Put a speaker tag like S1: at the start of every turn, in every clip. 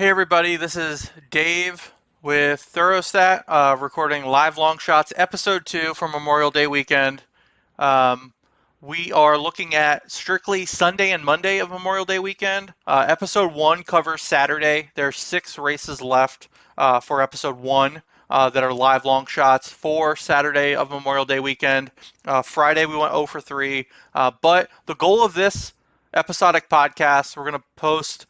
S1: Hey everybody, this is Dave with Thorostat, recording live Longshots episode 2 for Memorial Day weekend. Um, we are looking at strictly Sunday and Monday of Memorial Day weekend. Episode 1 covers Saturday. There's 6 races left for episode 1 that are live Longshots for Saturday of Memorial Day weekend. Friday we went 0 for 3, but the goal of this episodic podcast, we're going to post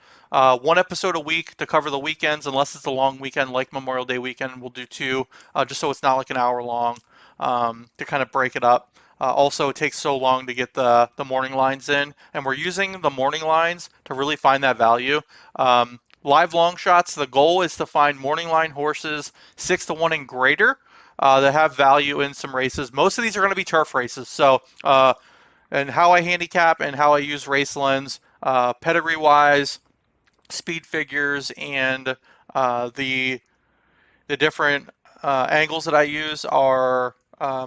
S1: one episode a week to cover the weekends, unless it's a long weekend like Memorial Day weekend. We'll do 2, just so it's not like an hour long, to kind of break it up. Also, it takes so long to get the morning lines in, and we're using the morning lines to really find that value. Live long shots, the goal is to find morning line horses 6-1 and greater that have value in some races. Most of these are going to be turf races, so and how I handicap and how I use race lens, pedigree-wise, speed figures, and the different angles that I use are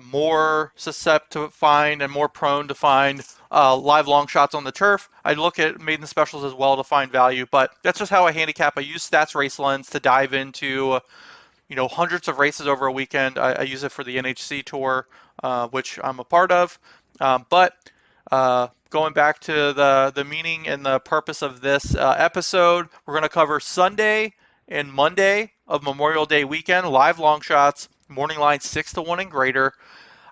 S1: more susceptible to find and more prone to find live long shots on the turf. I look at maiden specials as well to find value, but that's just how I handicap. I use Stats Race Lens to dive into hundreds of races over a weekend. I use it for the NHC tour, which I'm a part of, but going back to the meaning and the purpose of this episode, we're going to cover Sunday and Monday of Memorial Day weekend, live long shots, morning line 6-1 and greater.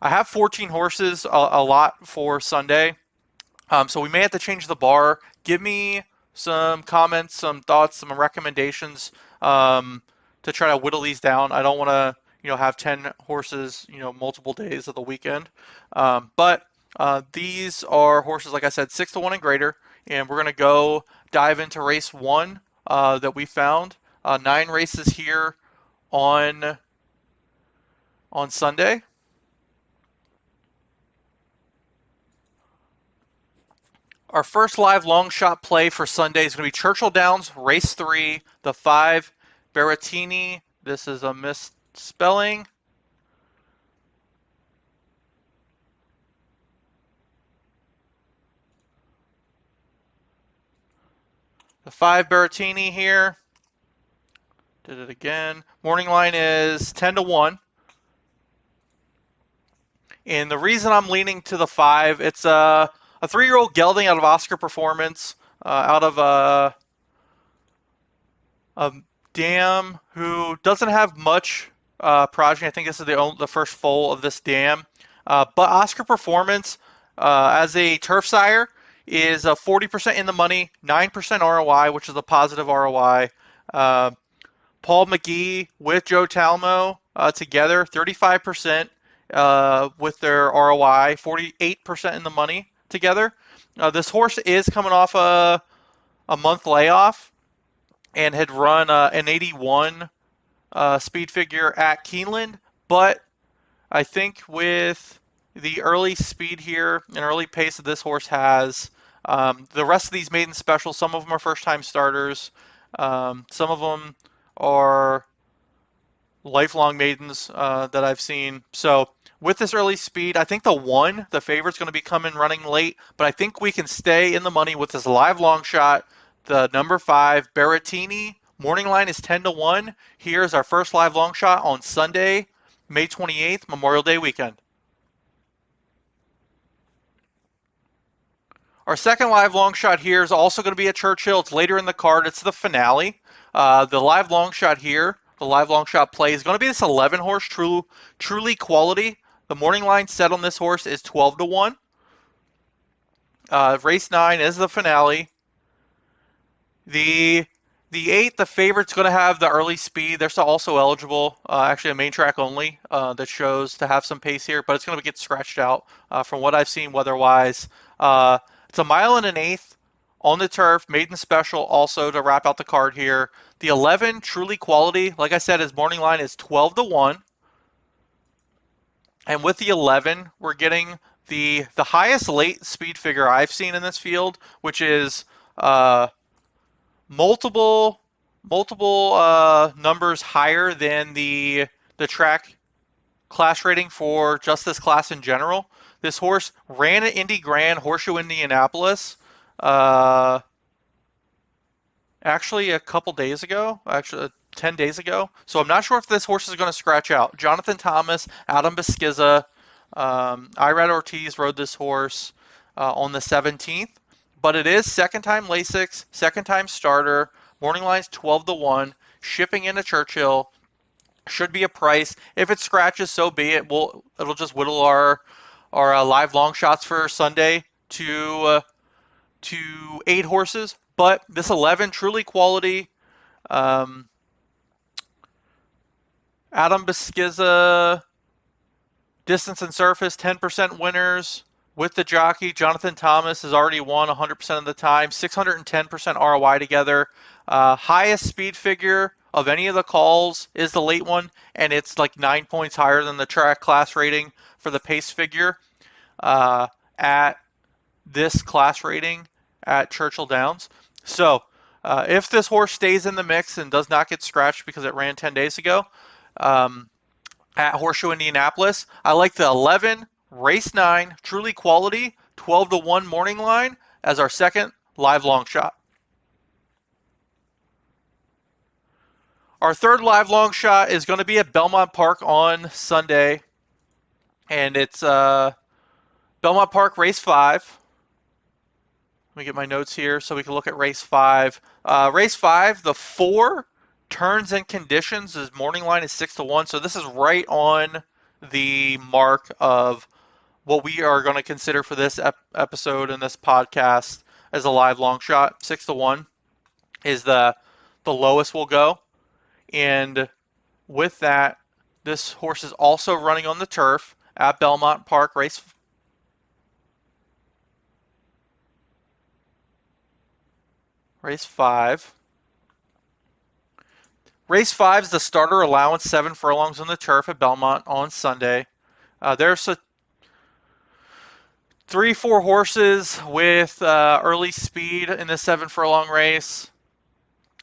S1: I have 14 horses, a lot for Sunday, so we may have to change the bar. Give me some comments, some thoughts, some recommendations to try to whittle these down. I don't want to have 10 horses multiple days of the weekend, but these are horses, like I said, 6-1 and greater, and we're going to go dive into race 1 that we found. 9 races here on Sunday. Our first live long shot play for Sunday is going to be Churchill Downs, race 3, the 5 Berrettini. This is a misspelling. The 5 Berrettini here. Did it again. Morning line is 10-1. And the reason I'm leaning to the 5, it's a 3-year-old gelding out of Oscar Performance, out of a dam who doesn't have much progeny. I think this is the first foal of this dam. But Oscar Performance, as a turf sire, is 40% in the money, 9% ROI, which is a positive ROI. Paul McGee with Joe Talmo together, 35% with their ROI, 48% in the money together. This horse is coming off a month layoff and had run an 81 speed figure at Keeneland, but I think with the early speed here and early pace that this horse has, the rest of these maiden specials, some of them are first-time starters, some of them are lifelong maidens that I've seen. So with this early speed, I think the favorite's going to be coming running late, but I think we can stay in the money with this live long shot. The number 5 Berrettini, morning line is 10-1. Here's our first live long shot on Sunday, May 28th, Memorial Day weekend. Our second live long shot here is also going to be at Churchill. It's later in the card. It's the finale. The live long shot here, the live long shot play, is going to be this 11 horse Truly Quality. The morning line set on this horse is 12-1. Race 9 is the finale. The 8, the favorite's going to have the early speed. They're still also eligible, actually a main track only, that shows to have some pace here, but it's going to get scratched out from what I've seen weather-wise. It's a 1 1/8 on the turf, maiden special also to wrap out the card here. The 11, Truly Quality, like I said, his morning line is 12-1. And with the 11, we're getting the highest late speed figure I've seen in this field, which is multiple numbers higher than the track class rating for just this class in general. This horse ran at Indy Grand, Horseshoe, Indianapolis, actually a couple days ago, actually 10 days ago. So I'm not sure if this horse is going to scratch out. Jonathan Thomas, Adam Beskiza, Irad Ortiz rode this horse on the 17th, but it is second time Lasix, second time starter. Morning line's 12 to 1, shipping into Churchill. Should be a price. If it scratches, so be it. It'll just whittle our live long shots for Sunday to 8 horses. But this 11 truly quality. Um, Adam Beskiza, distance and surface, 10% winners. With the jockey, Jonathan Thomas has already won 100% of the time, 610% ROI together. Highest speed figure of any of the calls is the late one, and it's like 9 points higher than the track class rating for the pace figure at this class rating at Churchill Downs. So if this horse stays in the mix and does not get scratched because it ran 10 days ago, at Horseshoe, Indianapolis, I like the 11, race 9, truly quality, 12 to 1 morning line as our second live long shot. Our third live long shot is going to be at Belmont Park on Sunday, and it's Belmont Park race 5. Let me get my notes here so we can look at race 5. Race 5, the 4 turns and conditions, his morning line is 6 to 1, so this is right on the mark of what we are going to consider for this episode and this podcast as a live long shot. 6 to 1 is the lowest we'll go. And with that, this horse is also running on the turf at Belmont Park race 5. Race 5 is the starter allowance, 7 furlongs on the turf at Belmont on Sunday. There's 3-4 horses with early speed in the 7 furlong race.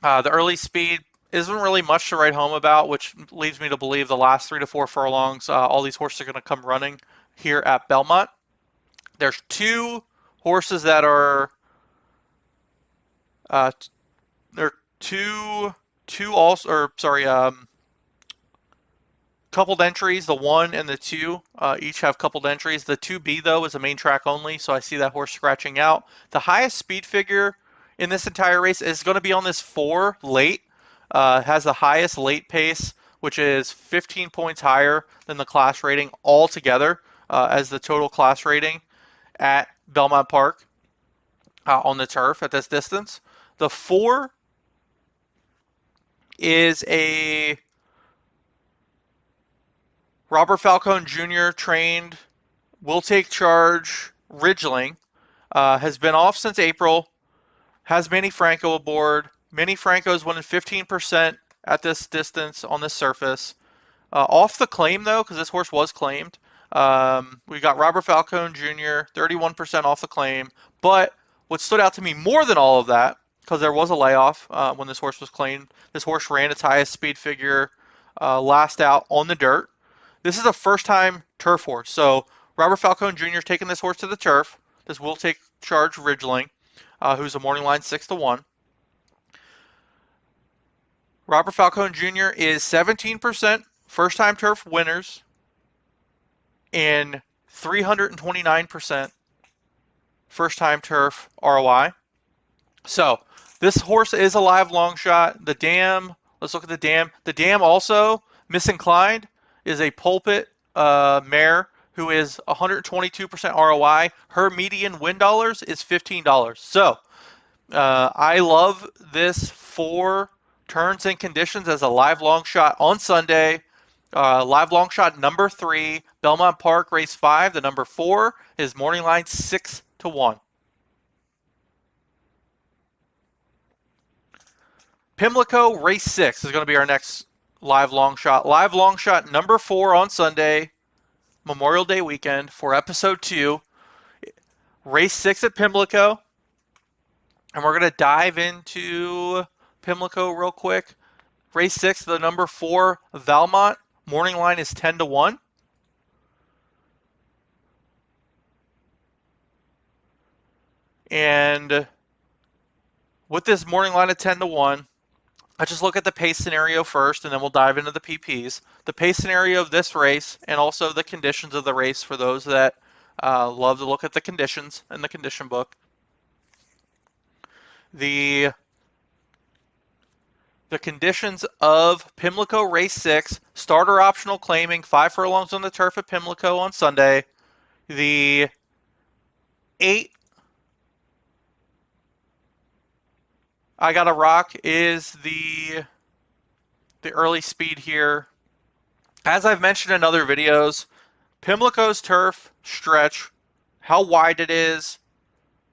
S1: The early speed isn't really much to write home about, which leads me to believe the last 3 to 4 furlongs, all these horses are going to come running here at Belmont. There's 2 horses that are coupled entries. The 1 and the 2 each have coupled entries. The 2B though is a main track only, so I see that horse scratching out. The highest speed figure in this entire race is going to be on this 4 late. Has the highest late pace, which is 15 points higher than the class rating altogether as the total class rating at Belmont Park on the turf at this distance. The 4 is a Robert Falcone Jr. trained, will take charge, Ridgeling. Has been off since April, has Manny Franco aboard. Manny Franco is winning 15% at this distance on this surface. Off the claim, though, because this horse was claimed, we got Robert Falcone Jr., 31% off the claim. But what stood out to me more than all of that, because there was a layoff when this horse was claimed, this horse ran its highest speed figure last out on the dirt. This is a first-time turf horse. So Robert Falcone Jr. is taking this horse to the turf. This will take charge Ridgeling, who's a morning line 6 to 1. Robert Falcone Jr. is 17% first-time turf winners and 329% first-time turf ROI. So this horse is a live long shot. The dam, let's look at the dam. The dam also, misinclined, is a pulpit mare who is 122% ROI. Her median win dollars is $15. So I love this 4 turns and conditions as a live long shot on Sunday. Live long shot number 3, Belmont Park race 5. The number 4 is morning line 6 to 1. Pimlico race 6 is going to be our next live long shot. Live long shot number 4 on Sunday, Memorial Day weekend for episode 2. Race 6 at Pimlico. And we're going to dive into Pimlico real quick. Race 6, the number 4, Valmont. Morning line is 10 to 1. And with this morning line of 10-1, let's just look at the pace scenario first, and then we'll dive into the PPs. The pace scenario of this race, and also the conditions of the race for those that love to look at the conditions in the condition book. The conditions of Pimlico Race 6, starter optional claiming 5 furlongs on the turf at Pimlico on Sunday. The 8 I Gotta Rock is the early speed here. As I've mentioned in other videos, Pimlico's turf stretch, how wide it is,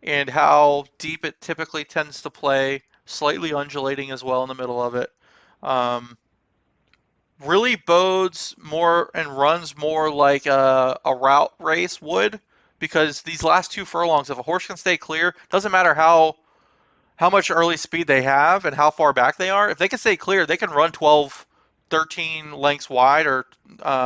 S1: and how deep it typically tends to play, slightly undulating as well in the middle of it, really bodes more and runs more like a route race would, because these last 2 furlongs, if a horse can stay clear, doesn't matter how much early speed they have and how far back they are. If they can stay clear, they can run 12, 13 lengths wide or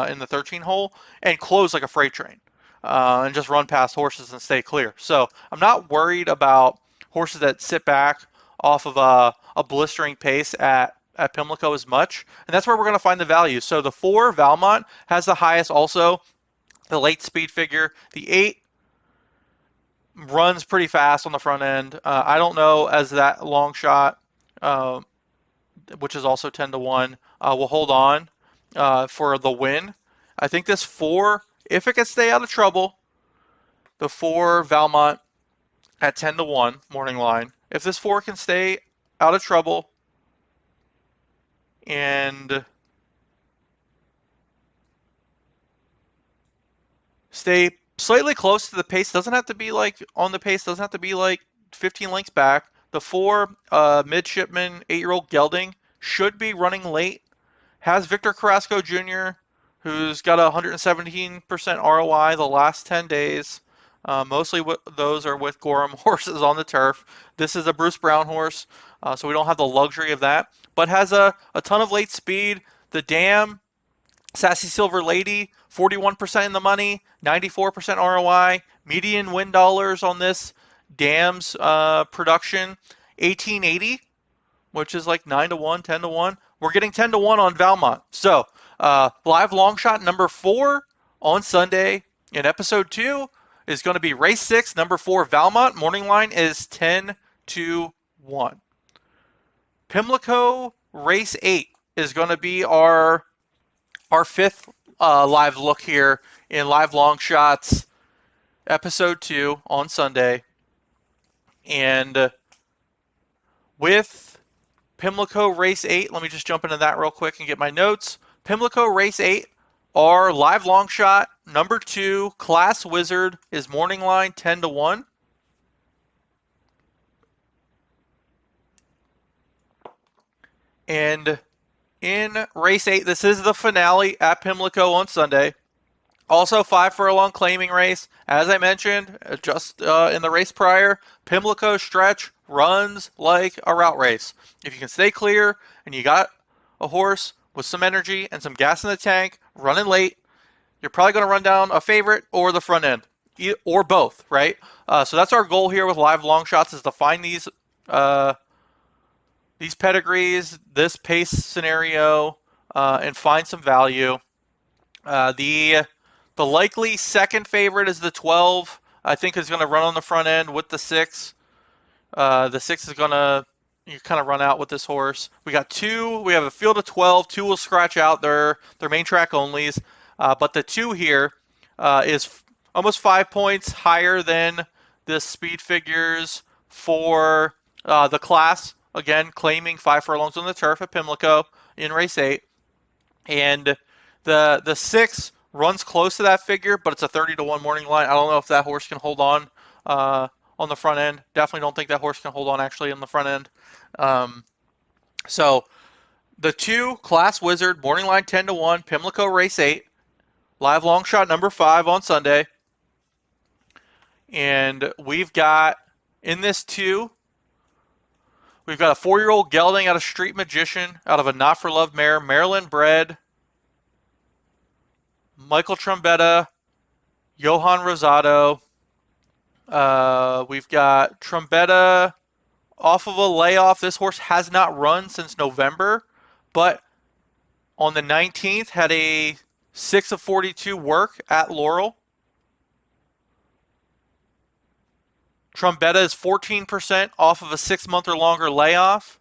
S1: in the 13 hole and close like a freight train and just run past horses and stay clear. So I'm not worried about horses that sit back off of a blistering pace at Pimlico as much. And that's where we're going to find the value. So the 4, Belmont, has the highest also, the late speed figure. The 8 runs pretty fast on the front end. I don't know as that Longshot, which is also 10-1, will hold on for the win. I think this 4, if it can stay out of trouble, the 4 Belmont at 10-1 morning line. If this 4 can stay out of trouble and stay slightly close to the pace, doesn't have to be like on the pace, doesn't have to be like 15 lengths back. The 4 midshipman 8-year-old gelding should be running late. Has Victor Carrasco Jr., who's got a 117% ROI the last 10 days. Mostly those are with Gorham horses on the turf. This is a Bruce Brown horse, so we don't have the luxury of that. But has a ton of late speed. The Dam, Sassy Silver Lady, 41% in the money, 94% ROI. Median win dollars on this Dam's production, 1880, which is like 9-1, 10-1. We're getting 10-1 on Belmont. So live long shot number 4 on Sunday in episode 2 is going to be race 6, number 4 Belmont. Morning line is 10-1. Pimlico race 8 is going to be our 5th live look here in live long shots episode 2 on Sunday. And with Pimlico race 8, let me just jump into that real quick and get my notes. Pimlico race 8, our live long shot number 2 Class Wizard is morning line 10-1. And in race 8, this is the finale at Pimlico on Sunday. Also 5 furlong claiming race. As I mentioned, just in the race prior, Pimlico stretch runs like a route race. If you can stay clear and you got a horse with some energy and some gas in the tank running late, you're probably going to run down a favorite or the front end, or both, right? So that's our goal here with live long shots, is to find these pedigrees, this pace scenario, and find some value. The likely second favorite is the 12. I think is going to run on the front end with the 6. The 6 is going to kind of run out with this horse. We got 2. We have a field of 12. 2 will scratch out their main track onlys. But the 2 here is almost 5 points higher than the speed figures for the class. Again, claiming 5 furlongs on the turf at Pimlico in race 8. And the 6 runs close to that figure, but it's a 30-1 morning line. I don't know if that horse can hold on the front end. Definitely don't think that horse can hold on actually on the front end. So the 2 Class Wizard, morning line 10-1, Pimlico race 8, live long shot number 5 on Sunday. And we've got in this 2, we've got a 4-year-old gelding out of Street Magician, out of a Not For Love mare, Maryland bred, Michael Trombetta, Johan Rosado. We've got Trombetta off of a layoff. This horse has not run since November, but on the 19th had a 6 of 42 work at Laurel. Trombetta is 14% off of a 6-month or longer layoff.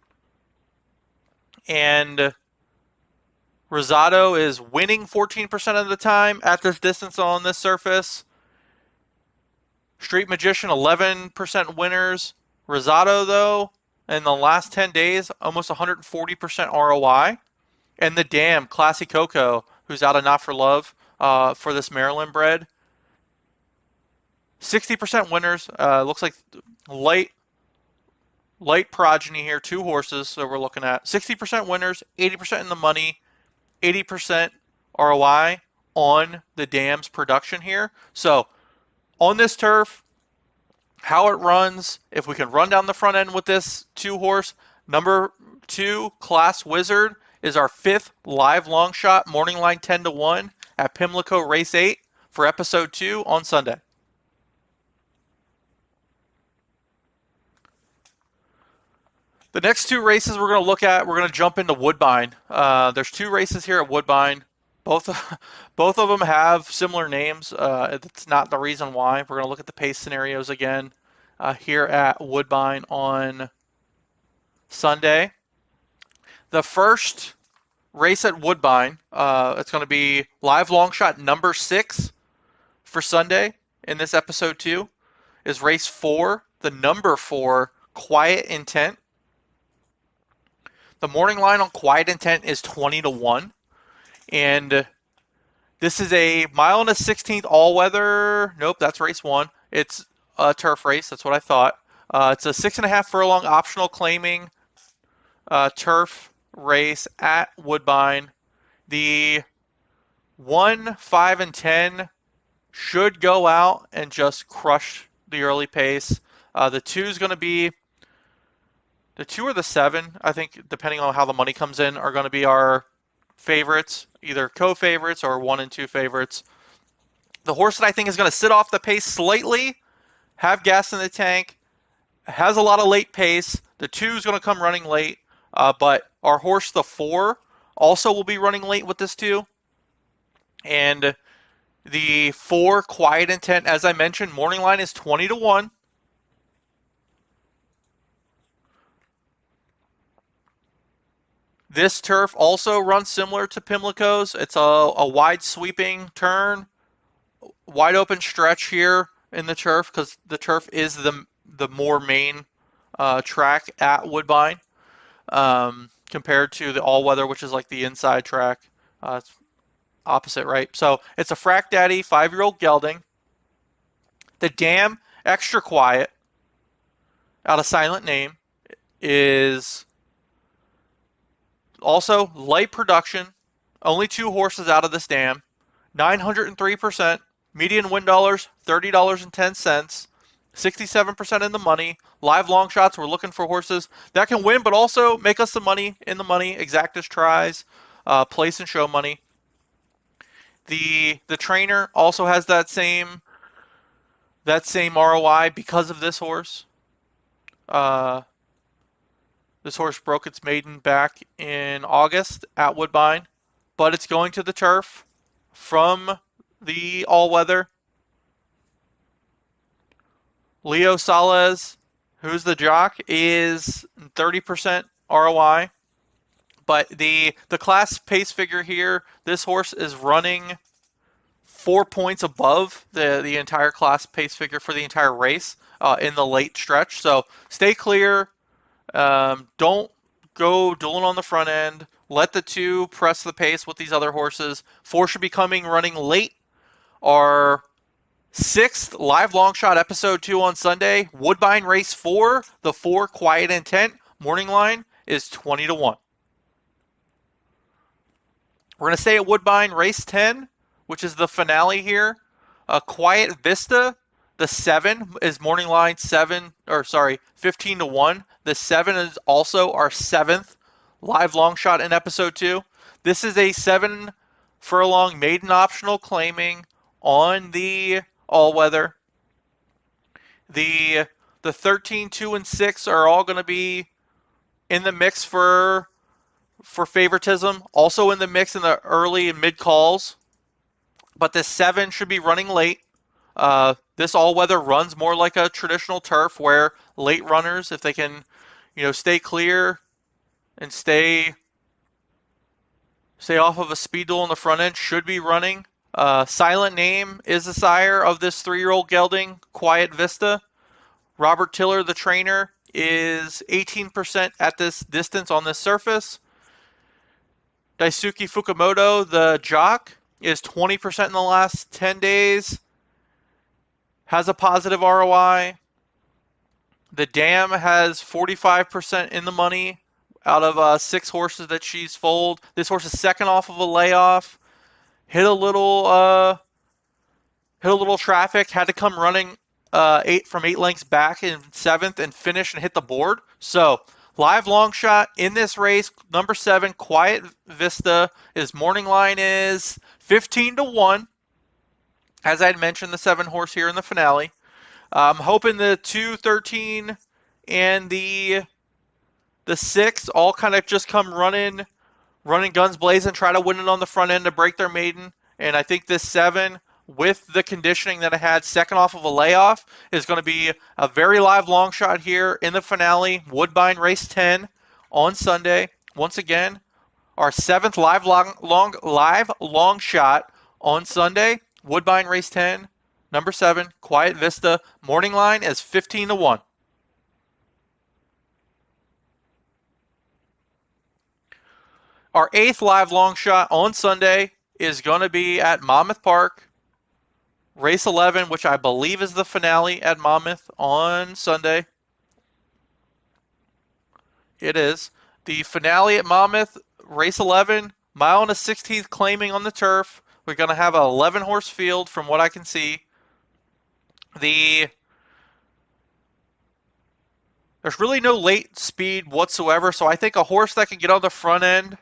S1: And Rosado is winning 14% of the time at this distance on this surface. Street Magician, 11% winners. Rosado, though, in the last 10 days, almost 140% ROI. And the Dam, Classy Coco, who's out of Not for Love for this Maryland bred. 60% winners. Looks like light progeny here, 2 horses that we're looking at. 60% winners, 80% in the money, 80% ROI on the Dam's production here. So on this turf, how it runs, if we can run down the front end with this 2 horse, number 2 Class Wizard is our 5th live long shot, morning line 10-1 at Pimlico Race 8 for episode 2 on Sunday. The next 2 races we're going to look at, we're going to jump into Woodbine. There's 2 races here at Woodbine. Both of them have similar names. It's not the reason why. We're going to look at the pace scenarios again here at Woodbine on Sunday. The first race at Woodbine, it's going to be live long shot number 6 for Sunday in this episode 2, is race 4, the number 4, Quiet Intent. The morning line on Quiet Intent is 20-1. And this is a 1.16 mile all-weather. Nope, that's race 1. It's a turf race. That's what I thought. It's a 6.5 furlong optional claiming turf race at Woodbine. The 1, 5, and 10 should go out and just crush the early pace. The 2 is going to be the 2 or the 7, I think, depending on how the money comes in, are going to be our favorites, either co-favorites or 1 and 2 favorites. The horse that I think is going to sit off the pace slightly, have gas in the tank, has a lot of late pace. The 2 is going to come running late, but our horse, the 4, also will be running late with this 2. And the 4, Quiet Intent, as I mentioned, morning line is 20-1. This turf also runs similar to Pimlico's. It's a wide sweeping turn, wide open stretch here in the turf because the turf is the more main track at Woodbine compared to the all-weather, which is like the inside track. It's opposite, right? So it's a Frack Daddy 5-year-old gelding. The Dam, Extra Quiet, out of Silent Name, is also light production. Only 2 horses out of this Dam. 903%. Median win dollars, $30.10. 67% in the money. Live long shots, we're looking for horses that can win, but also make us some money in the money. Exactus tries, place and show money. The trainer also has that same ROI because of this horse. This horse broke its maiden back in August at Woodbine, but it's going to the turf from the all-weather. Leo Salez, who's the jock, is 30% ROI. But the class pace figure here, this horse is running 4 points above the entire class pace figure for the entire race in the late stretch. So stay clear. Don't go dueling on the front end. Let the 2 press the pace with these other horses. 4 should be coming running late. Our 6th live long shot episode 2 on Sunday. Woodbine race 4. The 4 Quiet Intent. Morning line is 20-1. We're going to stay at Woodbine race 10, which is the finale here. Quiet Vista. The 7 is morning line 15-1. The 7 is also our 7th live long shot in episode 2. This is a 7 furlong maiden optional claiming on the all-weather. The The 13, 2, and 6 are all going to be in the mix for favoritism. Also in the mix in the early and mid calls. But this 7 should be running late. This all-weather runs more like a traditional turf where late runners, if they can, stay clear and stay off of a speed duel on the front end, should be running. Silent Name is the sire of this 3-year-old gelding, Quiet Vista. Robert Tiller, the trainer, is 18% at this distance on this surface. Daisuke Fukumoto, the jock, is 20% in the last 10 days. Has a positive ROI. The Dam has 45% in the money out of 6 horses that she's foaled. This horse is second off of a layoff. Hit a little traffic. Had to come running 8 lengths back in 7th and finish and hit the board. So live long shot in this race. Number 7, Quiet Vista. His morning line is 15-1. As I had mentioned, the 7 horse here in the finale. I'm hoping the 2, 13, and the 6 all kind of just come running guns blazing, try to win it on the front end to break their maiden. And I think this 7, with the conditioning that I had second off of a layoff, is going to be a very live long shot here in the finale. Woodbine race 10 on Sunday. Once again, our 7th live long shot on Sunday. Woodbine race 10, number 7, Quiet Vista. Morning line is 15-1. Our 8th live long shot on Sunday is going to be at Monmouth Park. Race 11, which I believe is the finale at Monmouth on Sunday. It is. The finale at Monmouth, race 11, mile and a 16th claiming on the turf. We're going to have an 11-horse field from what I can see. There's really no late speed whatsoever, so I think a horse that can get on the front end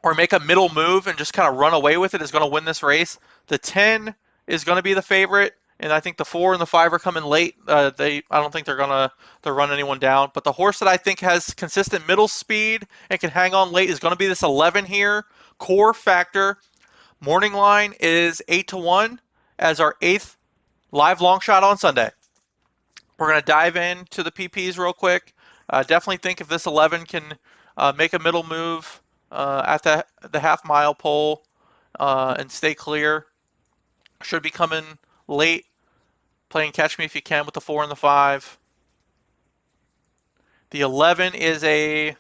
S1: or make a middle move and just kind of run away with it is going to win this race. The 10 is going to be the favorite, and I think the 4 and the 5 are coming late. I don't think they're going to run anyone down. But the horse that I think has consistent middle speed and can hang on late is going to be this 11 here, Core Factor. Morning line is 8-1 as our 8th live long shot on Sunday. We're going to dive into the PPs real quick. Definitely think if this 11 can make a middle move at the half-mile pole and stay clear, should be coming late, playing Catch Me If You Can with the 4 and the 5. The 11 is a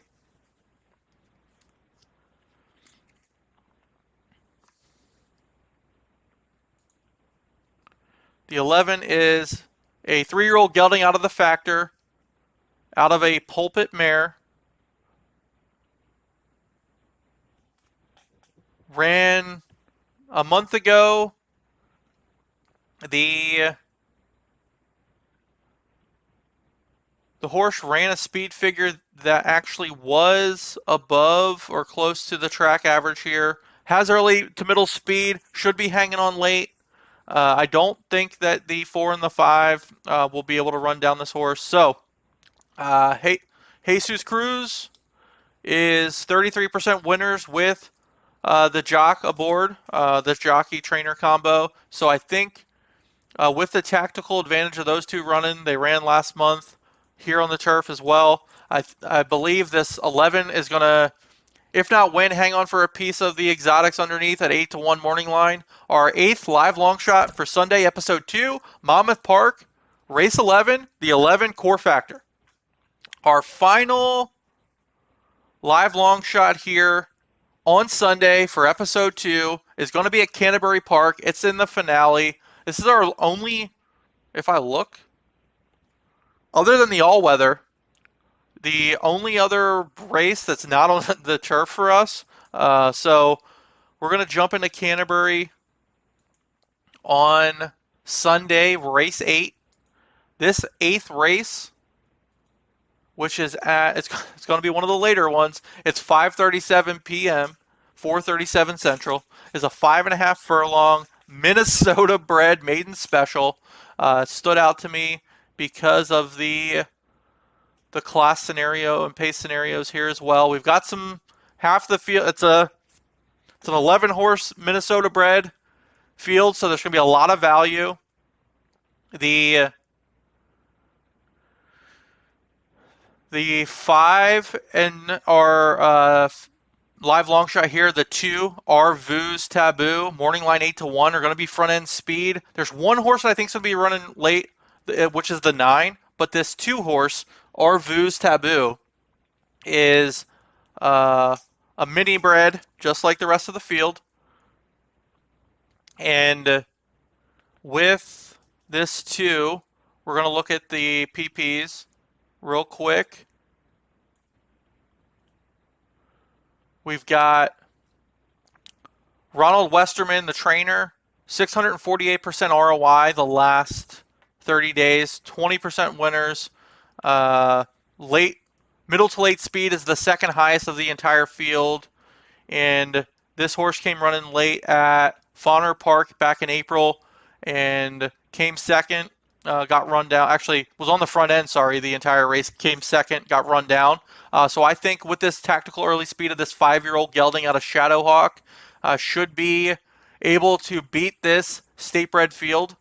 S1: The 11 is a 3-year-old gelding out of the factor, out of a pulpit mare. Ran a month ago. The horse ran a speed figure that actually was above or close to the track average here. Has early to middle speed, should be hanging on late. I don't think that the 4 and the 5 will be able to run down this horse. So, Jesus Cruz is 33% winners with the jock aboard, the jockey-trainer combo. So I think with the tactical advantage of those two running, they ran last month here on the turf as well. I believe this 11 is going to, if not win, hang on for a piece of the exotics underneath at 8-1 morning line. Our 8th live long shot for Sunday, episode 2, Monmouth Park, race 11, the 11 Core Factor. Our final live long shot here on Sunday for episode 2 is going to be at Canterbury Park. It's in the finale. This is our only, if I look, other than the all-weather, the only other race that's not on the turf for us. So we're going to jump into Canterbury on Sunday, race 8. This 8th race, which is it's going to be one of the later ones. It's 5:37 p.m., 4:37 Central. Is a 5.5 furlong Minnesota bred maiden special. Stood out to me. because of the class scenario and pace scenarios here as well. We've got some half the field. It's an 11 horse Minnesota bred field, so there's going to be a lot of value. The 5 and our live long shot here. The 2 are Vu's Taboo. Morning line 8-1 are going to be front end speed. There's one horse that I think is going to be running late, which is the 9. But this 2 horse, our Vu's Taboo, is a mini bred, just like the rest of the field. And with this 2, we're going to look at the PPs real quick. We've got Ronald Westerman, the trainer, 648% ROI the last 30 days, 20% winners. Middle to late speed is the second highest of the entire field. And this horse came running late at Fauner Park back in April and came second. Got run down. Actually, was on the front end, the entire race. Came second, got run down. So I think with this tactical early speed of this 5-year-old gelding out of Shadowhawk, should be able to beat this state bred field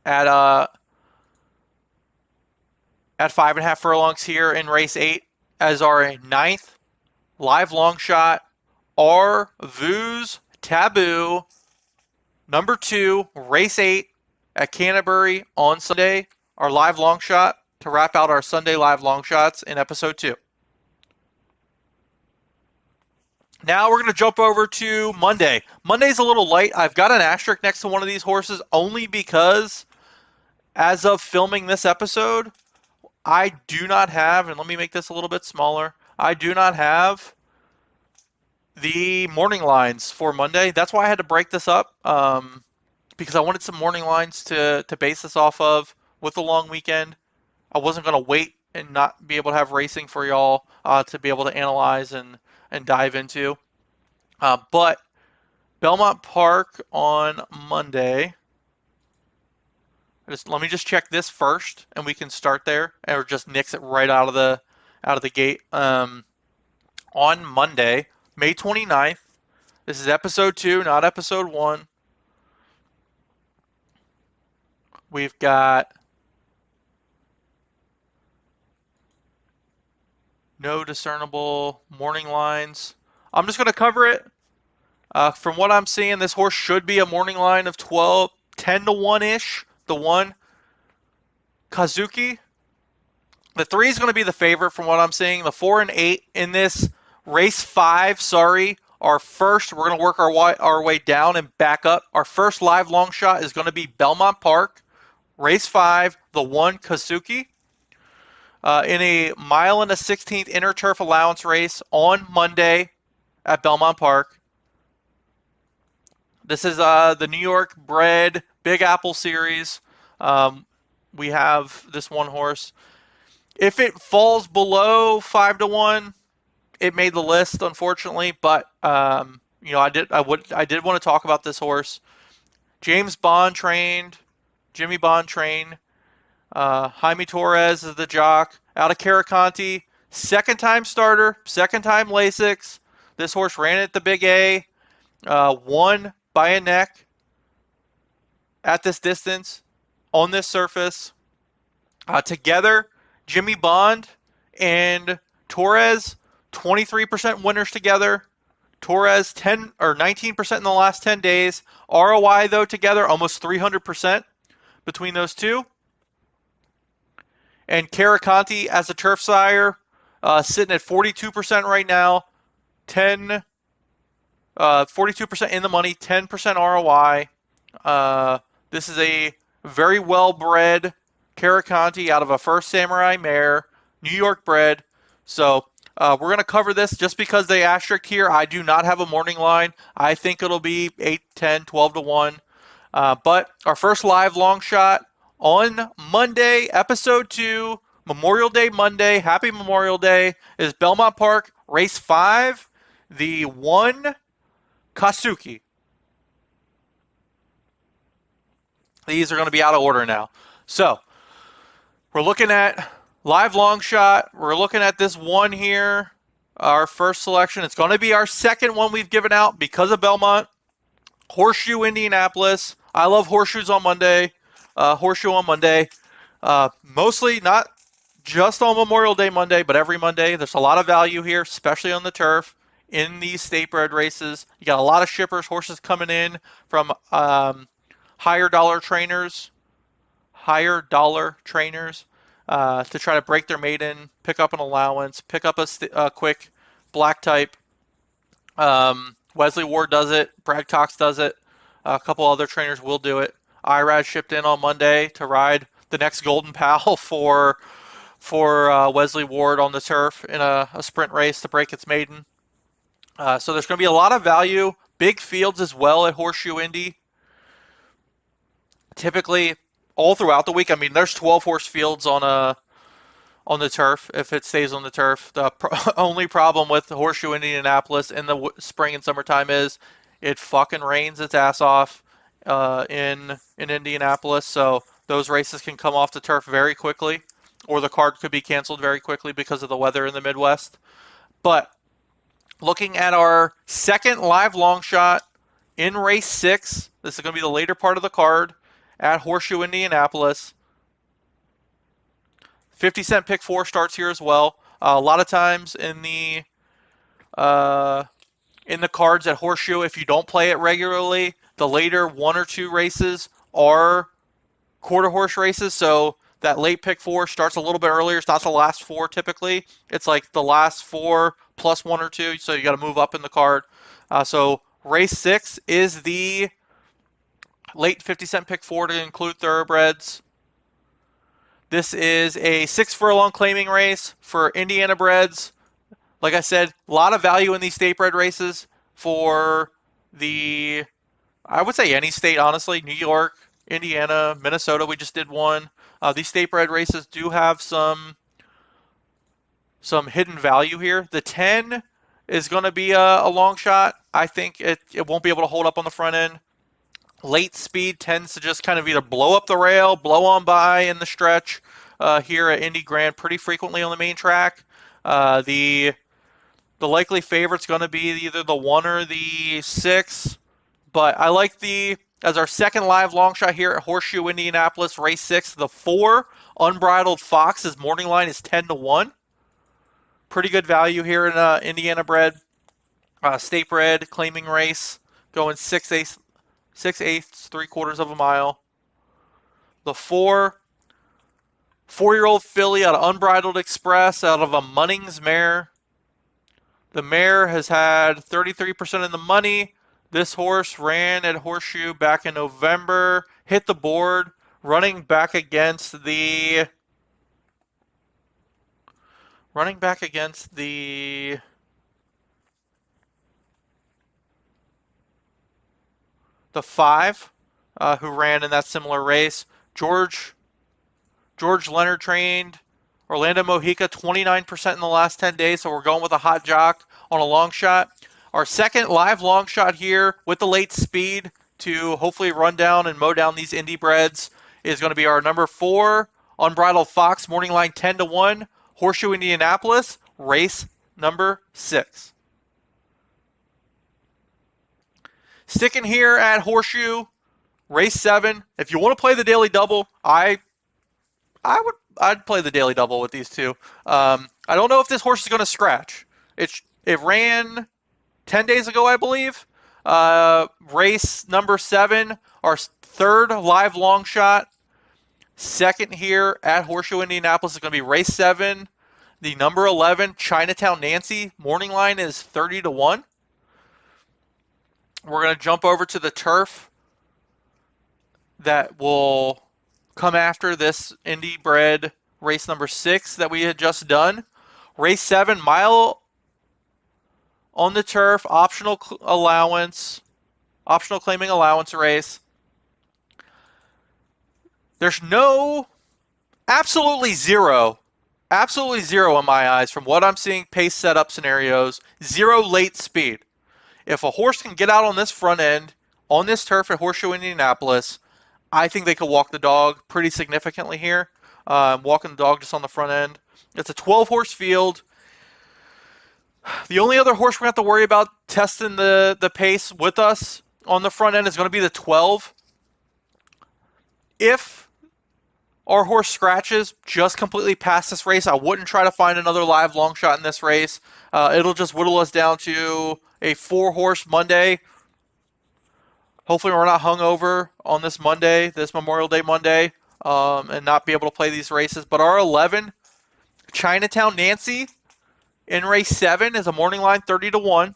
S1: at 5.5 furlongs here in race 8 as our 9th live long shot. Our Vu's Taboo, number 2, race 8 at Canterbury on Sunday. Our live long shot to wrap out our Sunday live long shots in episode 2. Now we're going to jump over to Monday. Monday's a little light. I've got an asterisk next to one of these horses only because as of filming this episode, I do not have, and let me make this a little bit smaller, I do not have the morning lines for Monday. That's why I had to break this up, because I wanted some morning lines to base this off of with the long weekend. I wasn't going to wait and not be able to have racing for y'all to be able to analyze and dive into. But Belmont Park on Monday. Let me just check this first, and we can start there, or just nix it right out of the gate. On Monday, May 29th. This is episode 2, not episode 1. We've got no discernible morning lines. I'm just going to cover it. From what I'm seeing, this horse should be a morning line of 10-1-ish. The 1, Kazuki. The 3 is going to be the favorite from what I'm seeing. The 4 and 8 in this race 5, our first, we're going to work our way down and back up. Our first live long shot is going to be Belmont Park, race 5, the 1, Kazuki. In a 1 1/16 inner turf allowance race on Monday at Belmont Park. This is the New York bred Big Apple Series. We have this one horse. If it falls below 5-1, it made the list, unfortunately. But I did want to talk about this horse. James Bond trained, Jimmy Bond trained. Jaime Torres is the jock out of Caraconte. Second time starter, second time Lasix. This horse ran at the Big A, won by a neck at this distance on this surface. Together, Jimmy Bond and Torres, 23% winners together. Torres 19% in the last 10 days. ROI though together almost 300% between those two. And Caraconte as a turf sire, sitting at 42% right now. 42% in the money, 10% ROI. This is a very well-bred Caraconte out of a First Samurai mare, New York bred. So we're going to cover this just because they asterisk here. I do not have a morning line. I think it'll be 8, 10, 12-1. But our first live long shot on Monday, episode 2, Memorial Day Monday, happy Memorial Day, is Belmont Park, race 5, the 1, Kazuki. These are going to be out of order now. So, We're looking at live long shot. We're looking at this one here, our first selection. It's going to be our second one we've given out because of Belmont. Horseshoe, Indianapolis. I love horseshoes on Monday. Horseshoe on Monday. Mostly not just on Memorial Day Monday, but every Monday. There's a lot of value here, especially on the turf in these state bred races. You got a lot of shippers, horses coming in from higher dollar trainers to try to break their maiden, pick up an allowance, pick up a quick black type. Wesley Ward does it. Brad Cox does it. A couple other trainers will do it. IRAD shipped in on Monday to ride the next Golden Pal for Wesley Ward on the turf in a sprint race to break its maiden. So there's going to be a lot of value. Big fields as well at Horseshoe Indy. Typically, all throughout the week. I mean, there's 12 horse fields on the turf if it stays on the turf. The only problem with the Horseshoe Indianapolis in the spring and summertime is it fucking rains its ass off in Indianapolis. So those races can come off the turf very quickly, or the card could be canceled very quickly because of the weather in the Midwest. But looking at our second live long shot in race 6, this is going to be the later part of the card at Horseshoe, Indianapolis. 50-cent pick 4 starts here as well. A lot of times in the cards at Horseshoe, if you don't play it regularly, the later 1 or 2 races are quarter horse races. So that late pick 4 starts a little bit earlier. It's not the last 4 typically. It's like the last 4 plus 1 or 2. So you got to move up in the card. So race 6 is the late 50-cent pick 4 to include thoroughbreds. This is a 6 furlong claiming race for Indiana breds. Like I said, a lot of value in these state bred races for I would say any state, honestly. New York, Indiana, Minnesota, we just did one. These state bred races do have some hidden value here. The 10 is going to be a long shot. I think it won't be able to hold up on the front end. Late speed tends to just kind of either blow up the rail, blow on by in the stretch here at Indy Grand pretty frequently on the main track. The likely favorite's going to be either the 1 or the 6, but I like as our second live long shot here at Horseshoe Indianapolis, race 6, the 4 Unbridled Fox's morning line is 10-1. Pretty good value here in Indiana bred, state bred claiming race, going 6/8, 3/4 of a mile. The 4-year-old filly out of Unbridled Express, out of a Munnings mare. The mare has had 33% in the money. This horse ran at Horseshoe back in November, hit the board, running back against the 5 who ran in that similar race. George Leonard trained. Orlando Mojica, 29% in the last 10 days, so we're going with a hot jock on a long shot. Our second live long shot here with the late speed to hopefully run down and mow down these Indy breds is going to be our number 4 Unbridled Fox, morning line 10-1, Horseshoe Indianapolis, race number 6. Sticking here at Horseshoe, race 7. If you want to play the daily double, I'd play the daily double with these two. I don't know if this horse is going to scratch. It ran 10 days ago, I believe. Race number 7, our third live long shot. Second here at Horseshoe Indianapolis is going to be race 7. The number 11, Chinatown Nancy, morning line is 30-1. We're going to jump over to the turf that will come after this Indy bred race number 6 that we had just done. Race 7, mile on the turf, optional claiming allowance race. There's absolutely zero in my eyes from what I'm seeing pace setup scenarios, 0 late speed. If a horse can get out on this front end, on this turf at Horseshoe Indianapolis, I think they could walk the dog pretty significantly here. walking the dog just on the front end. It's a 12-horse field. The only other horse we're going to have to worry about testing the pace with us on the front end is going to be the 12. If our horse scratches just completely past this race, I wouldn't try to find another live long shot in this race. It'll just whittle us down to a 4-horse Monday. Hopefully we're not hungover on this Monday, this Memorial Day Monday, and not be able to play these races. But our 11, Chinatown Nancy, in race 7 is a morning line 30-1.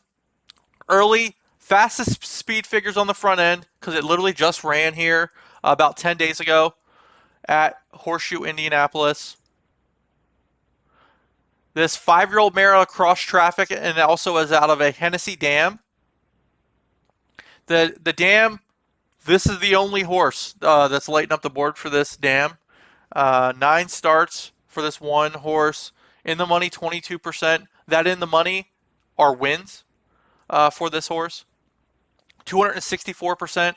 S1: Early, fastest speed figures on the front end because it literally just ran here about 10 days ago at Horseshoe, Indianapolis. This 5-year-old mare across traffic and also is out of a Hennessy dam. The dam, this is the only horse that's lighting up the board for this dam. 9 starts for this one horse. In the money, 22%. That in the money are wins for this horse. 264%.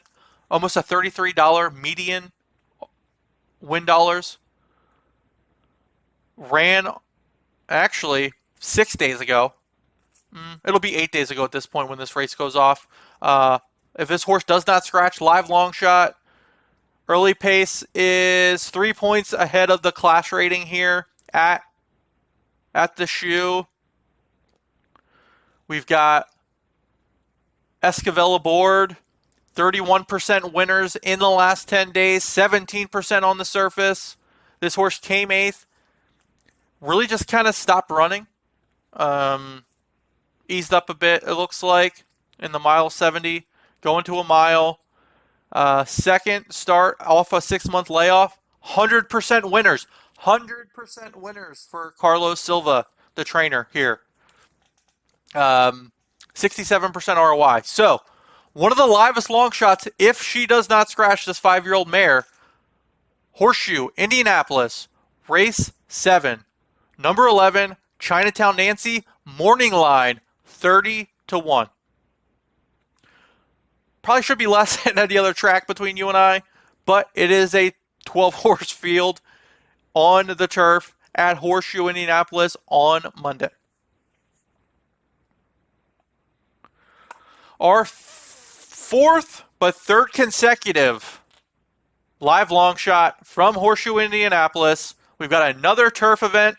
S1: Almost a $33 median win dollars. Ran actually 6 days ago. It'll be 8 days ago at this point when this race goes off. If this horse does not scratch, live long shot. Early pace is 3 points ahead of the class rating here at the shoe. We've got Esquivel aboard. 31% winners in the last 10 days. 17% on the surface. This horse came 8th. Really just kind of stopped running. Eased up a bit, it looks like, in the mile 70. Going to a mile. Second start off a 6-month layoff. 100% winners. 100% winners for Carlos Silva, the trainer here. 67% ROI. So, one of the livest long shots, if she does not scratch this 5-year-old mare, Horseshoe, Indianapolis, race 7. Number 11, Chinatown Nancy, morning line, 30-1. Probably should be less than any other track between you and I, but it is a 12-horse field on the turf at Horseshoe, Indianapolis on Monday. Our 4th but 3rd consecutive live long shot from Horseshoe, Indianapolis. We've got another turf event,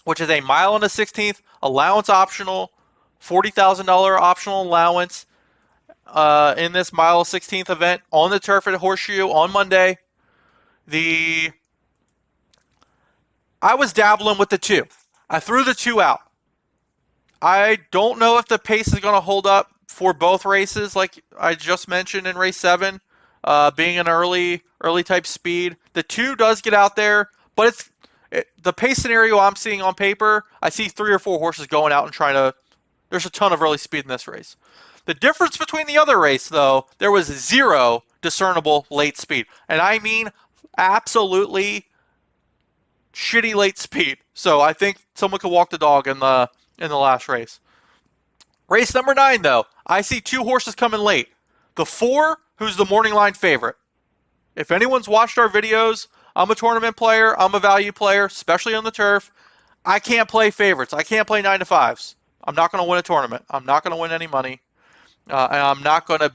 S1: which is a mile and a 16th, allowance optional, $40,000 optional allowance in this mile 16th event on the turf at Horseshoe on Monday. I was dabbling with the 2. I threw the 2 out. I don't know if the pace is going to hold up for both races, like I just mentioned in race 7, being an early type speed. The 2 does get out there, but the pace scenario I'm seeing on paper, I see 3 or 4 horses going out and trying to. There's a ton of early speed in this race. The difference between the other race, though, there was 0 discernible late speed, and I mean absolutely shitty late speed. So I think someone could walk the dog in the last race. Race number 9, though, I see 2 horses coming late. The 4, who's the morning line favorite. If anyone's watched our videos, I'm a tournament player. I'm a value player, especially on the turf. I can't play favorites. I can't play 9 to 5s. I'm not going to win a tournament. I'm not going to win any money. And I'm not going to.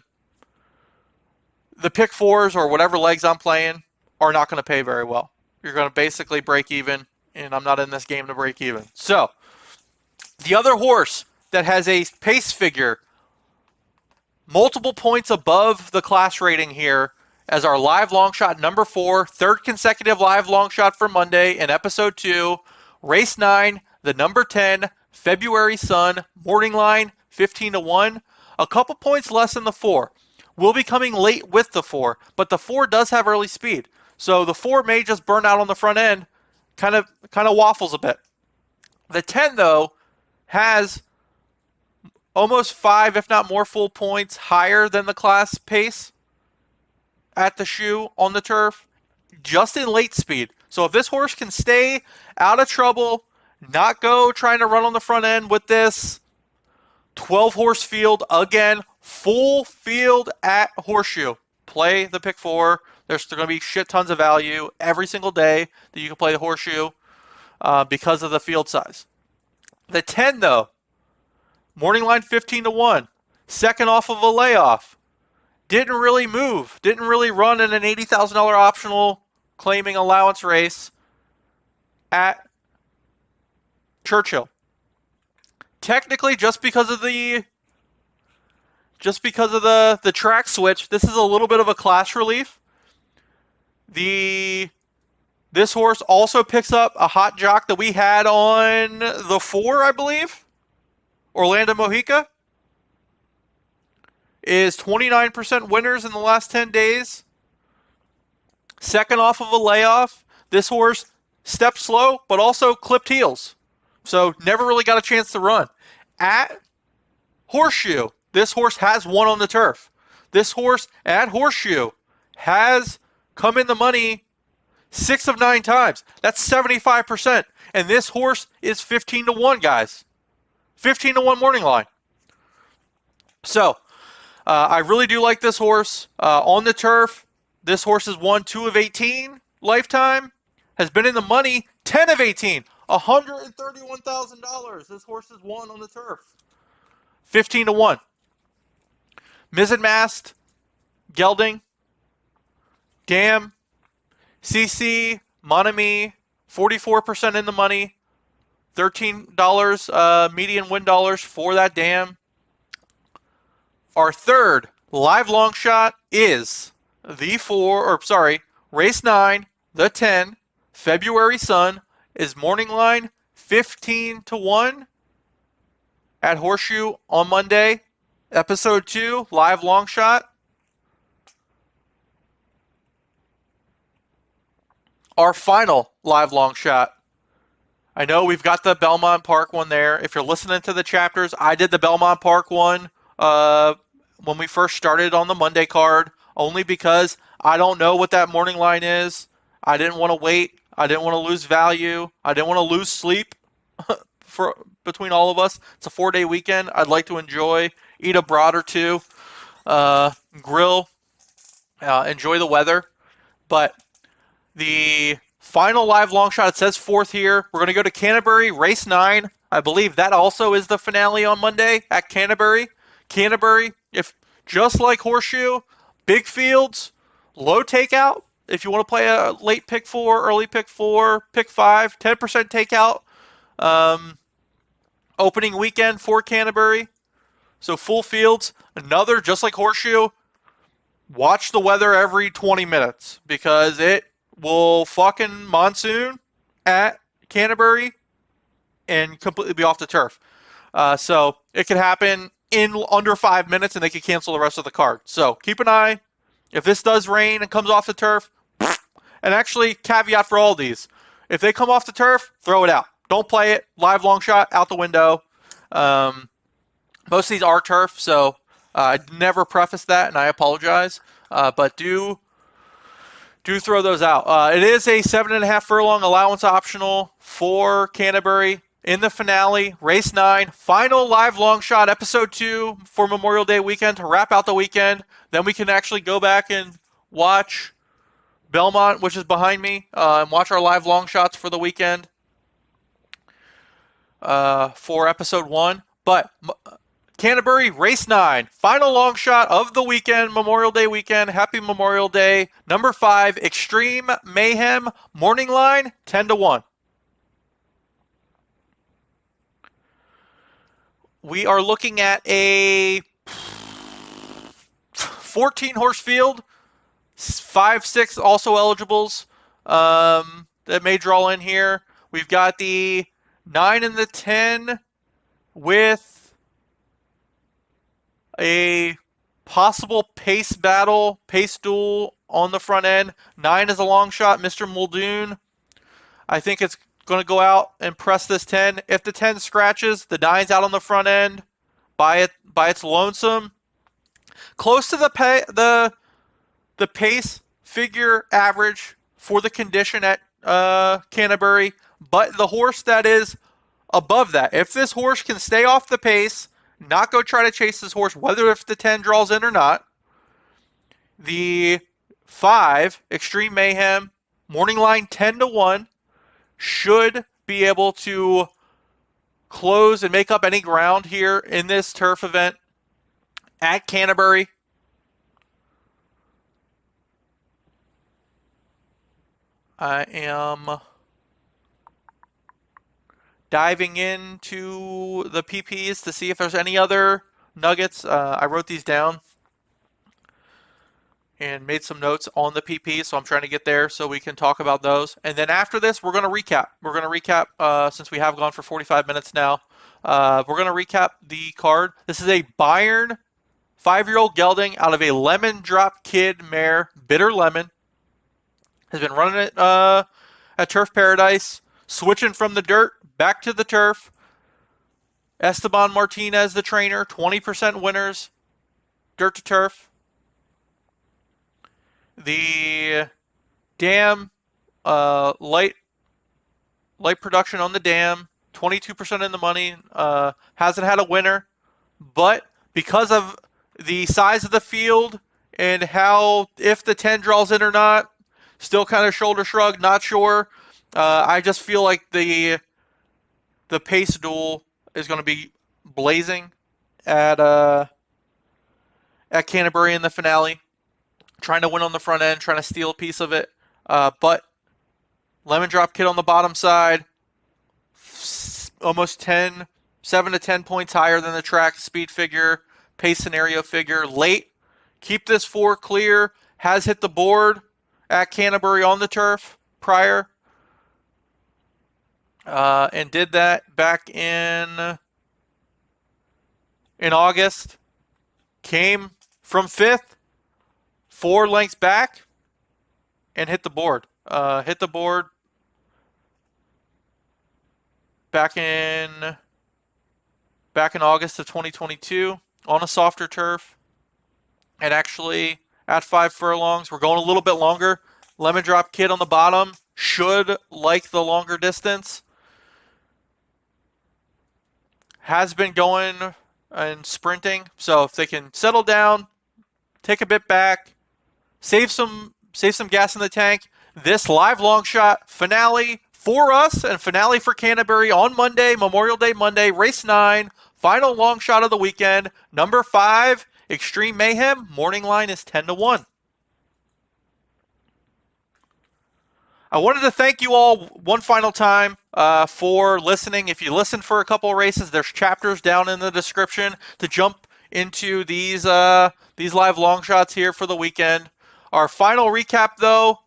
S1: The pick 4s or whatever legs I'm playing are not going to pay very well. You're going to basically break even, and I'm not in this game to break even. So, the other horse that has a pace figure multiple points above the class rating here as our live long shot number 4, 3rd consecutive live long shot for Monday in episode 2, race 9, the number 10, February Sun, morning line, 15-1, a couple points less than the 4. We'll be coming late with the 4, but the 4 does have early speed. So the 4 may just burn out on the front end, kind of waffles a bit. The 10, though, has almost 5, if not more, full points higher than the class pace at the shoe on the turf, just in late speed. So if this horse can stay out of trouble, not go trying to run on the front end with this 12-horse field, again, full field at Horseshoe. Play the pick 4, There's going to be shit tons of value every single day that you can play the Horseshoe because of the field size. The 10, though, morning line 15-1, second off of a layoff. Didn't really move. Didn't really run in an $80,000 optional claiming allowance race at Churchill. Technically, just because of the track switch, this is a little bit of a class relief. This horse also picks up a hot jock that we had on the 4, I believe. Orlando Mojica is 29% winners in the last 10 days. Second off of a layoff. This horse stepped slow, but also clipped heels. So never really got a chance to run. At Horseshoe, this horse has won on the turf. This horse at Horseshoe has come in the money 6 of 9 times. That's 75%. And this horse is 15-1, guys. 15-1 morning line. So, I really do like this horse. On the turf, this horse has won 2 of 18 lifetime. Has been in the money 10 of 18. $131,000 this horse has won on the turf. 15-1. Mizzen Mast, Gelding, Dam, CC, Monami, 44% in the money. $13 median win dollars for that Dam. Our third live long shot is race 9, the 10, February Sun, is morning line 15-1 at Horseshoe on Monday. Episode 2, live long shot. Our final live long shot. I know we've got the Belmont Park one there. If you're listening to the chapters, I did the Belmont Park one when we first started on the Monday card, only because I don't know what that morning line is. I didn't want to wait. I didn't want to lose value. I didn't want to lose sleep between all of us. It's a 4-day weekend. I'd like to enjoy, eat a brat or two, grill, enjoy the weather. But the final live long shot, it says 4th here. We're going to go to Canterbury, race 9. I believe that also is the finale on Monday at Canterbury. Canterbury, if just like Horseshoe, big fields, low takeout. If you want to play a late pick 4, early pick 4, pick 5, 10% takeout. Opening weekend for Canterbury. So full fields. Another, just like Horseshoe, watch the weather every 20 minutes because it will fucking monsoon at Canterbury and completely be off the turf. So it could happen in under 5 minutes and they could cancel the rest of the card. So keep an eye. If this does rain and comes off the turf, and actually, caveat for all these, if they come off the turf, throw it out. Don't play it. Live long shot, out the window. Most of these are turf, so I never preface that, and I apologize. But do throw those out. It is a 7.5 furlong allowance optional for Canterbury in the finale, race 9, final live long shot, episode 2 for Memorial Day weekend to wrap out the weekend. Then we can actually go back and watch Belmont, which is behind me, and watch our live long shots for the weekend for episode 1. But Canterbury, race 9, final long shot of the weekend, Memorial Day weekend. Happy Memorial Day. Number 5, Extreme Mayhem, morning line, 10-1. We are looking at a 14-horse field, 5, 6 also eligibles that may draw in here. We've got the 9 and the 10 with a possible pace battle, pace duel on the front end. 9 is a long shot, Mr. Muldoon. I think it's going to go out and press this 10. If the 10 scratches, the 9's out on the front end by its lonesome. Close to the pace figure average for the condition at Canterbury, but the horse that is above that. If this horse can stay off the pace, not go try to chase this horse, whether if the 10 draws in or not, the 5, Extreme Mayhem, morning line 10-1, should be able to close and make up any ground here in this turf event at Canterbury. I am diving into the PPs to see if there's any other nuggets. I wrote these down and made some notes on the PP, so I'm trying to get there so we can talk about those. And then after this, we're going to recap. We're going to recap since we have gone for 45 minutes now. We're going to recap the card. This is a Bayern 5-year-old gelding out of a Lemon Drop Kid mare, Bitter Lemon. Has been running it at Turf Paradise, switching from the dirt back to the turf. Esteban Martinez, the trainer, 20% winners, dirt to turf. The dam, light production on the dam, 22% in the money. Hasn't had a winner, but because of the size of the field and how, if the 10 draws in or not, still kind of shoulder shrug, not sure. I just feel like the pace duel is going to be blazing at Canterbury in the finale. Trying to win on the front end, trying to steal a piece of it. But Lemon Drop Kid on the bottom side, almost 7 to 10 points higher than the track speed figure, pace scenario figure. Late, keep this 4 clear, has hit the board at Canterbury on the turf prior. And did that back in August. Came from 5th. 4 lengths back and hit the board. Hit the board back in August of 2022 on a softer turf, and actually at 5 furlongs. We're going a little bit longer. Lemon Drop Kid on the bottom should like the longer distance. Has been going and sprinting, so if they can settle down, take a bit back, save some gas in the tank. This live long shot finale for us and finale for Canterbury on Monday, Memorial Day Monday, race 9, final long shot of the weekend. Number 5, Extreme Mayhem. Morning line is 10-1. I wanted to thank you all one final time for listening. If you listened for a couple of races, there's chapters down in the description to jump into these live long shots here for the weekend. Our final recap, though,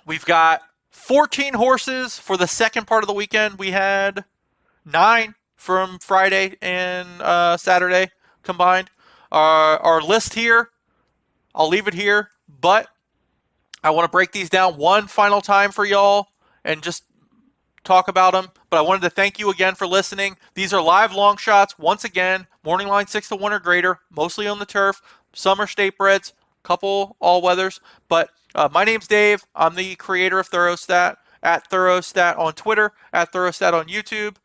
S1: we've got 14 horses for the second part of the weekend. We had 9 from Friday and Saturday combined. Our list here, I'll leave it here, but I want to break these down one final time for y'all and just talk about them. But I wanted to thank you again for listening. These are live long shots. Once again, morning line 6-1 or greater, mostly on the turf. Some are state breds, couple all weathers. But my name's Dave. I'm the creator of Thorostat, at Thorostat on Twitter, at Thorostat on YouTube.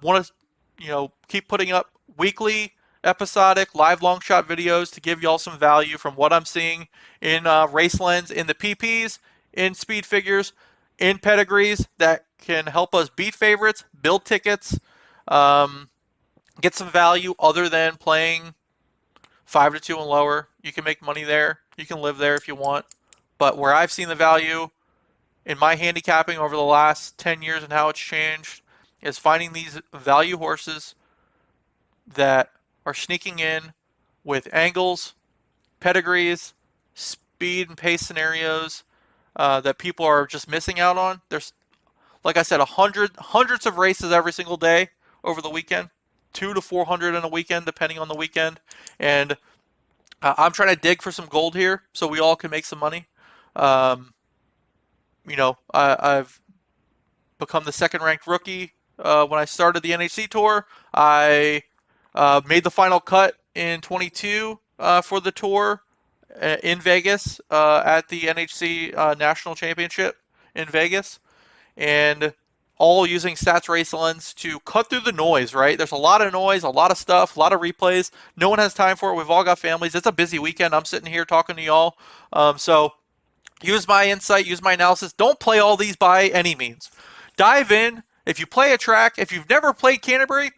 S1: Want to keep putting up weekly episodic live long shot videos to give y'all some value from what I'm seeing in race lens, in the PPs, in speed figures, in pedigrees that can help us beat favorites, build tickets, get some value other than playing 5-2 and lower. You can make money there. You can live there if you want. But where I've seen the value in my handicapping over the last 10 years and how it's changed is finding these value horses that are sneaking in with angles, pedigrees, speed and pace scenarios that people are just missing out on. There's, like I said, hundreds of races every single day over the weekend, 200 to 400 in a weekend, depending on the weekend. And I'm trying to dig for some gold here so we all can make some money. I've become the second-ranked rookie when I started the NHC Tour. I made the final cut in 22 for the tour in Vegas at the NHC National Championship in Vegas. And all using Stats Race Lens to cut through the noise, right? There's a lot of noise, a lot of stuff, a lot of replays. No one has time for it. We've all got families. It's a busy weekend. I'm sitting here talking to y'all. So use my insight, use my analysis. Don't play all these by any means. Dive in. If you play a track, if you've never played Canterbury,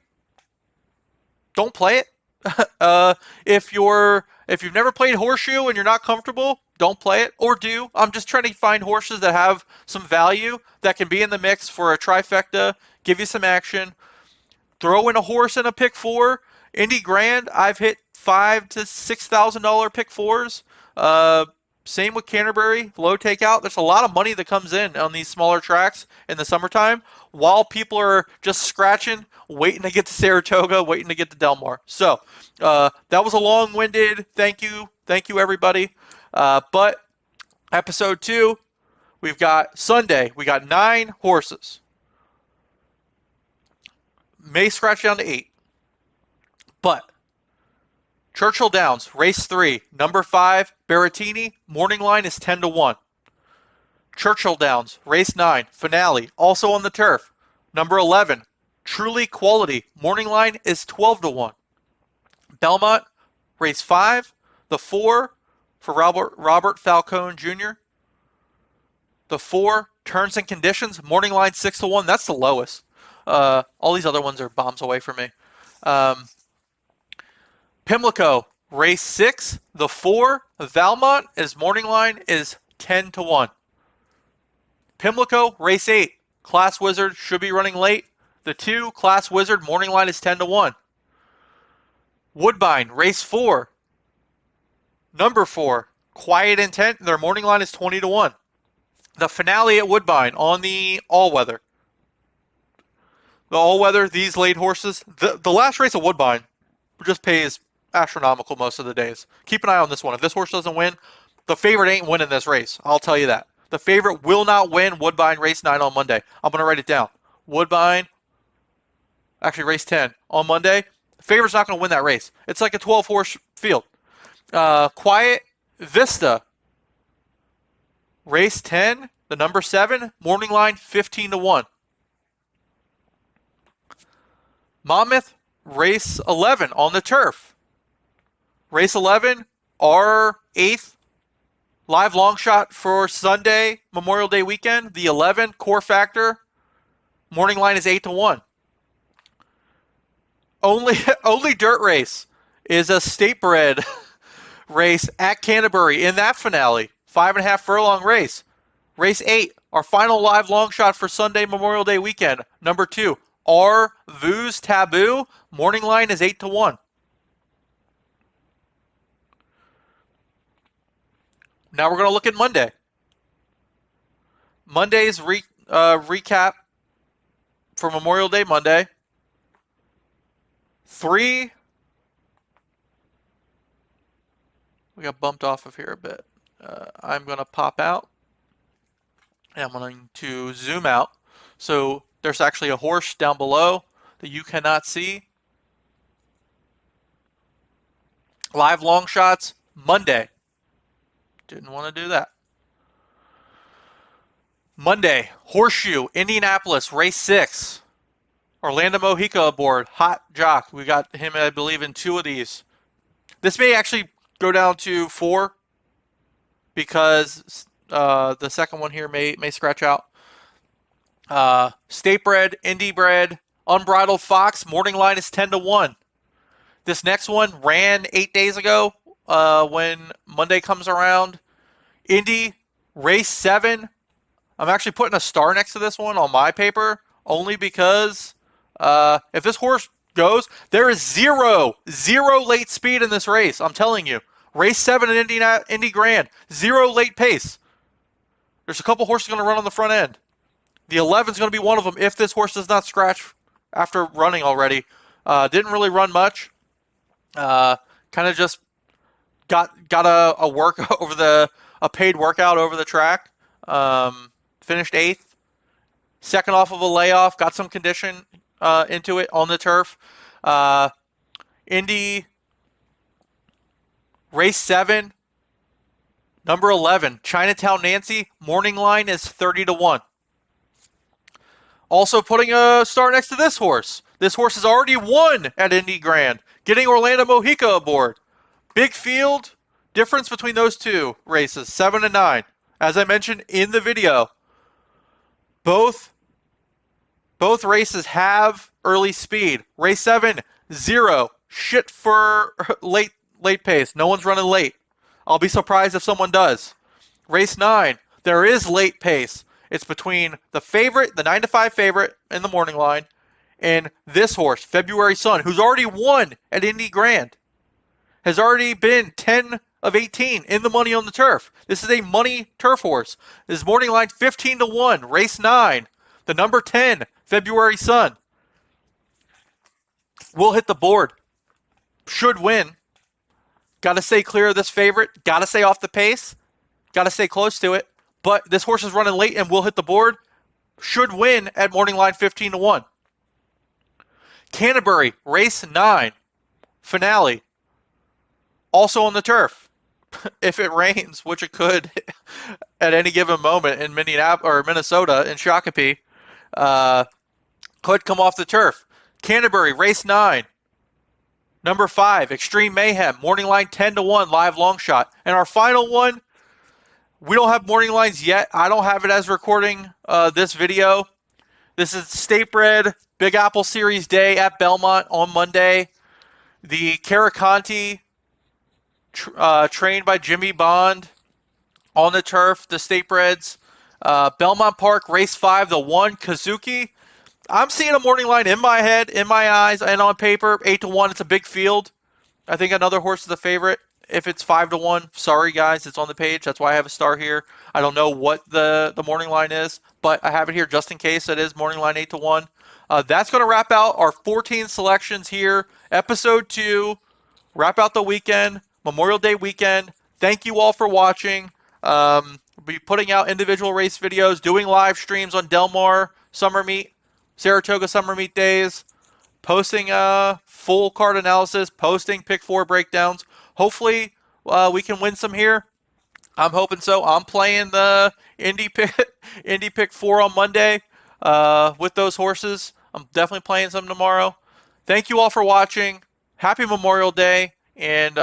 S1: don't play it. If you've never played Horseshoe and you're not comfortable, don't play it, or do. I'm just trying to find horses that have some value that can be in the mix for a trifecta, give you some action. Throw in a horse in a pick four. Indy Grand, I've hit $5,000 to $6,000 pick fours. Same with Canterbury, low takeout. There's a lot of money that comes in on these smaller tracks in the summertime while people are just scratching, waiting to get to Saratoga, waiting to get to Del Mar. So that was a long-winded thank you everybody. But episode 2, we've got Sunday. We got 9 horses. May scratch down to 8. But Churchill Downs, race 3, number 5, Berrettini, morning line is 10 to 1. Churchill Downs, race 9, finale, also on the turf, number 11, Truly Quality, morning line is 12 to 1. Belmont, race 5, the 4 for Robert Falcone Jr. The 4, Terms and Conditions, morning line 6 to 1. That's the lowest. All these other ones are bombs away from me. Pimlico, race 6, the 4, Valmont, his morning line is 10 to 1. Pimlico, race 8, Class Wizard should be running late. The 2, Class Wizard, morning line is 10 to 1. Woodbine, race 4, number 4, Quiet Intent, their morning line is 20 to 1. The finale at Woodbine on the all-weather. The all-weather, these late horses, the last race of Woodbine just pays astronomical most of the days. Keep an eye on this one. If this horse doesn't win, the favorite ain't winning this race. I'll tell you that. The favorite will not win Woodbine race 9 on Monday. I'm going to write it down. Woodbine, actually race 10 on Monday. The favorite's not going to win that race. It's like a 12-horse field. Quiet Vista, race 10, the number 7, morning line 15 to 1. Monmouth, race 11 on the turf. Race 11, our 8th live long shot for Sunday, Memorial Day weekend. The 11, Core Factor, morning line is 8 to 1. Only dirt race is a state bred race at Canterbury in that finale. 5.5 furlong race. Race 8, our final live long shot for Sunday, Memorial Day weekend. Number 2, our Vu's Taboo, morning line is 8 to 1. Now we're going to look at Monday. Monday's recap for Memorial Day Monday. 3. We got bumped off of here a bit. I'm going to pop out. And I'm going to zoom out. So there's actually a horse down below that you cannot see. Live long shots Monday. Didn't want to do that. Monday, Horseshoe, Indianapolis, race 6. Orlando Mojica aboard, hot jock. We got him, I believe, in 2 of these. This may actually go down to 4 because the second one here may scratch out. State bred, Indy bred, Unbridled Fox, morning line is 10 to 1. This next one ran 8 days ago. When Monday comes around. Indy, race 7. I'm actually putting a star next to this one on my paper, only because if this horse goes, there is zero late speed in this race. I'm telling you. Race 7 in Indy Grand, 0 late pace. There's a couple horses going to run on the front end. The 11 is going to be one of them if this horse does not scratch after running already. Didn't really run much. Kind of just got a work over a paid workout over the track. Finished 8th. Second off of a layoff. Got some condition into it on the turf. Indy race 7. Number 11, Chinatown Nancy. Morning line is 30 to 1. Also putting a star next to this horse. This horse has already won at Indy Grand, getting Orlando Mojica aboard. Big field, difference between those two races, 7 and 9. As I mentioned in the video, both races have early speed. Race 7, 0. Shit for late pace. No one's running late. I'll be surprised if someone does. Race 9, there is late pace. It's between the favorite, the 9-5 favorite in the morning line, and this horse, February Sun, who's already won at Indy Grand. Has already been 10 of 18 in the money on the turf. This is a money turf horse. This morning line 15-1, race 9. The number 10, February Sun, will hit the board. Should win. Got to stay clear of this favorite. Got to stay off the pace. Got to stay close to it. But this horse is running late and will hit the board. Should win at morning line 15-1. Canterbury, race 9, finale. Also on the turf. If it rains, which it could at any given moment in Minnesota, in Shakopee, could come off the turf. Canterbury, race 9. Number 5, Extreme Mayhem, morning line 10-1, live long shot. And our final one, we don't have morning lines yet. I don't have it as recording this video. This is State Bred Big Apple Series Day at Belmont on Monday. The Caraconte, trained by Jimmy Bond on the turf, the State Breds. Belmont Park, race 5, the 1, Kazuki. I'm seeing a morning line in my head, in my eyes, and on paper, 8-1. It's a big field. I think another horse is the favorite. If it's 5-1, sorry guys, it's on the page. That's why I have a star here. I don't know what the morning line is, but I have it here just in case it is morning line 8-1. That's going to wrap out our 14 selections here. Episode 2. Wrap out the weekend, Memorial Day weekend. Thank you all for watching. We'll be putting out individual race videos, doing live streams on Del Mar Summer Meet, Saratoga Summer Meet days, posting full card analysis, posting pick 4 breakdowns. Hopefully we can win some here. I'm hoping so. I'm playing the Indy pick 4 on Monday with those horses. I'm definitely playing some tomorrow. Thank you all for watching. Happy Memorial Day, and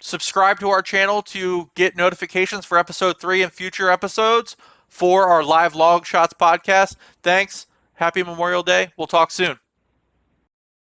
S1: subscribe to our channel to get notifications for episode 3 and future episodes for our live Longshots podcast. Thanks. Happy Memorial Day. We'll talk soon.